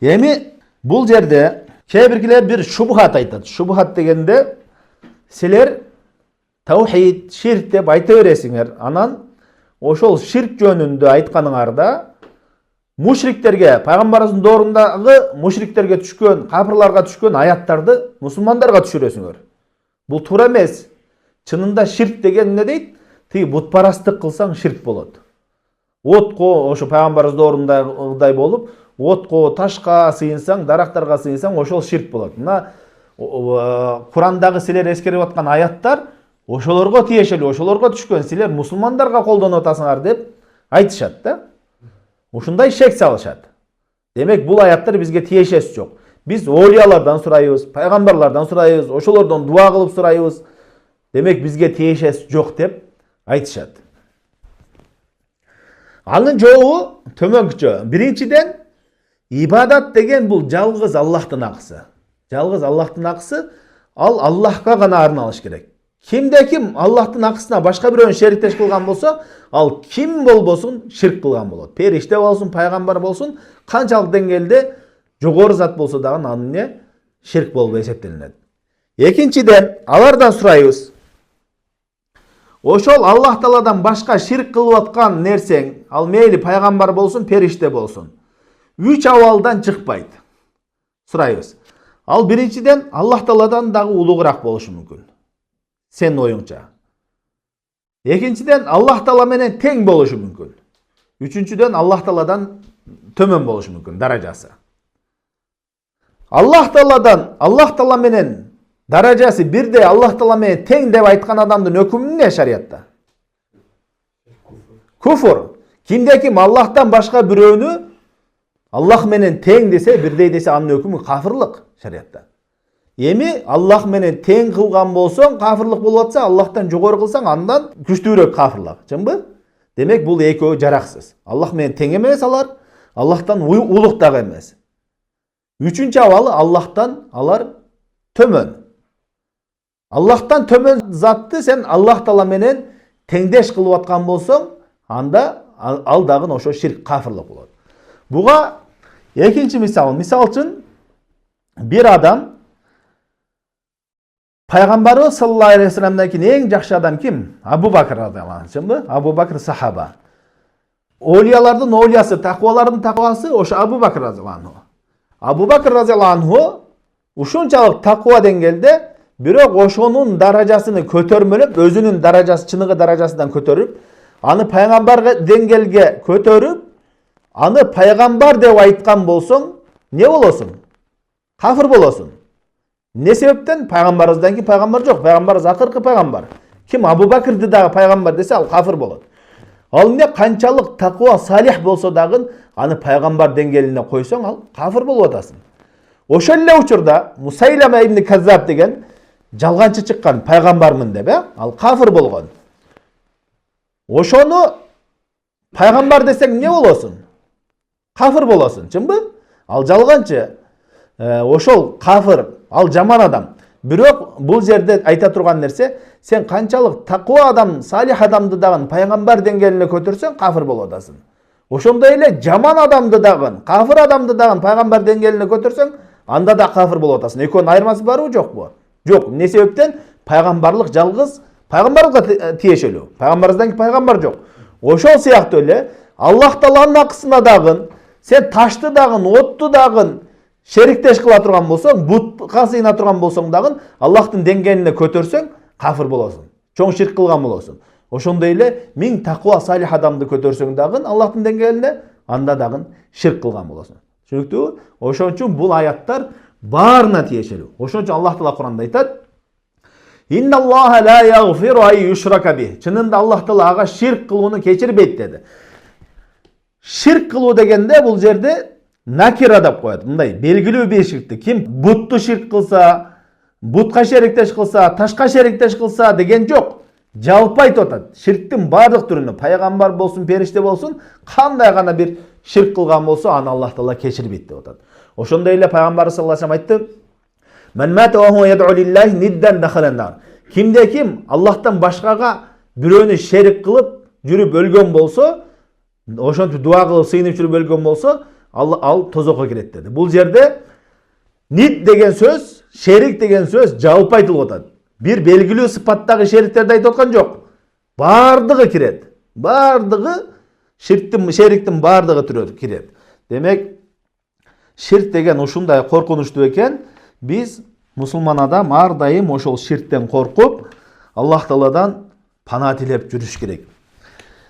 Эми бул жерде кээ биркилер бир шубхат айтат. Шубхат дегенде силер таухид, ширк деп айта бересиңер. Анан ошол ширк жөнүндө айтканыңарда мушриктерге, пайгамбарыбыздын доорундагы мушриктерге түшкөн, капырларга түшкөн аяттарды мусулмандарга түшүрөсүңөр. Бул туура эмес. Чынында ширк деген эмне дейт? Тиги бутпарастык кылсаң ширк болот. Отко, ошо пайгамбарыбыз доорундагыдай болуп, отко, ташка сыйынсаң, дарактарга сыйынсаң, ошол ширк болот. Мына Курандагы силер эскерип аткан аяттар ошолорго тиешелүү, ошолорго түшкөн, силер мусулмандарга колдонуп атасыңар деп айтышат да. Ушундай шек салышат. Демек бул аяттар бизге тиешеси жок. Биз олиялардан сурайбыз, пайгамбарлардан сурайбыз, ошолордон дуа кылып сурайбыз. Демек бизге тиешеси жок деп айтышат. Анын жообу төмөнкүчө. Биринчиден, ибадат деген бул жалгыз Аллахтын акысы. Жалгыз Аллахтын акысы, ал Аллахка гана арналыш керек. Кимде ким Аллахтын акысына башка бирөөнү шериктеш кылган болсо, ал ким болбосун ширк кылган болот. Периште болсун, пайгамбар болсун, канчалык деңгээлде жогору зат болсо дагы анын эмне ширк болуп эсептелинет. Экинчиден, алардан сурайбыз. Ошол Аллах Тааладан башка ширк кылып аткан нерсең, ал мейли пайгамбар болсун, периште болсун, 3 абалдан чыкпайт. Сурайбыз. Ал биринчиден Аллах Тааладан дагы улуугураак болушу мүмкүн. Сен оюңча. Экинчиден Аллах Таала менен тең болушу мүмкүн. Үчүнчүдөн Аллах Тааладан төмөн болушу мүмкүн даражасы. Аллах Таала менен даражасы бирдей, Аллах Таала менен тең деп айткан адамдын өкүмү эмне шариятта? Куфур. Кимде ким Аллахтан башка бирөөнү Аллах менен тең десе, бирдей десе, анын өкүмү кафырлык шариятта. Эми Аллах менен тең кылган болсоң, кафырлык болуп атса, Аллахтан жогору кылсаң, андан күчтүүрөөк кафырлык. Чынбы? Демек бул экөө жараксыз. Аллах менен тең эмес алар, Аллахтан улук дагы эмес. Үчүнчү абалы, Аллахтан алар төмөн. Аллахтан төмөн затты сен Аллах Таала менен теңдеш кылып аткан болсоң, анда ал дагы ошо ширк, кафырлык болот. Буга экинчи мисал үчүн бир адам Пайгамбарыбыз саллаллаху алейхи ва салламдан кийин эң жакшы адам ким? Абу Бакр радыйаллаху анху, чынбы? Абу Бакр сахаба. Олиялардын олиясы, таквалардын таквасы ошо Абу Бакр радыйаллаху анху. Абу Бакр радыйаллаху анху ушунчалык таква деңгээлде, бирок ошонун даражасын көтөрмөлөп, өзүнүн даражасы, чыныгы даражасынан көтөрүп, аны пайгамбар деңгээлге көтөрүп, аны пайгамбар деп айткан болсоң, не болосуң? Кафыр болосуң. Не себептен? Пайгамбарыбыздан кийин пайгамбар жок. Пайгамбарыбыз акыркы пайгамбар. Ким Абу Бакрды дагы пайгамбар десе, ал кафыр болот. Ал эмне канчалык таква салих болсо дагы аны пайгамбар деңгээлине койсоң, ал кафыр болуп атасың. Ошол эле учурда Мусайлама ибн Каззаб деген жалганчы чыккан, пайгамбармын деп, ал кафыр болгон. Ошону пайгамбар десең не болосуң? Кафыр болосуң, чынбы? Ал жалганчы. Ошол кафыр, ал жаман адам. Бирок бул жерде айта турган нерсе, сен канчалык таква адам, салих адамды дагы пайгамбар деңгээлине көтөрсөң, кафыр болуп атасың. Ошондой эле жаман адамды дагы, кафыр адамды дагы пайгамбар деңгээлине көтөрсөң, анда да кафыр болуп атасың. Экөөнүн айырмасы барбы, жокпу? Жок. Не себептен? Пайгамбарлык жалгыз пайгамбарга тиешелүү. Пайгамбарыбыздан кийин пайгамбар жок. Ошол сыяктуу эле Аллах Тааланын акысына дагы, сен ташты дагы, отту дагы шериктеш кыла турган болсоң, бутка сыйына турган болсоң дагы, Аллахтын деңгээлине көтөрсөң, кафыр болосуң. Чоң ширк кылган болосуң. Ошондой эле 1000 таква салих адамды көтөрсөң дагы Аллахтын деңгээлине, анда дагы ширк кылган болосуң. Түшүнүктүүбү? Ошон үчүн бул аяттар баарына тиешелүү. Ошон үчүн Аллах Таала Куранда айтат: "Инналлаха ла ягфиру ай юшрака би". Чынында Аллах Таала ага ширк кылууну кечирбейт деди. Ширк кылуу дегенде бул жерде накира деп коет. Мындай белгилүү бир ширкти. Ким бутту ширк кылса, бутка шериктеш кылса, ташка шериктеш кылса деген жок. Жалпы айтып атат. Ширктин бардык түрүнө, пайгамбар болсун, периште болсун, кандай гана бир ширк кылган болсо, аны Аллах Таала кечирбейт деп атат. Ошондой эле пайгамбар саллаллаху алейхи ва саллям айтты: "Мен мата ва хува яд'у лиллахи ниддан дахалан нар". Кимде ким Аллахтан башкага бирөөнү шерик кылып жүрүп өлгөн болсо, ошентип дуа кылып сыйынып жүрүп өлгөн болсо, ал тозокко кирет dedi. Бул жерде нид деген сөз, шерик деген сөз жалпы айтылып атат. Бир белгилүү сыпаттагы шериктерди айтып аткан жок. Бардыгы кирет. Бардыгы шериктин бардыгы түрө кирет. Демек, ширк деген ушундай коркунучтуу экен. Биз мусулман адам ар дайым ошол ширктен коркуп, Аллах Тааладан пана тилеп жүрүш керек.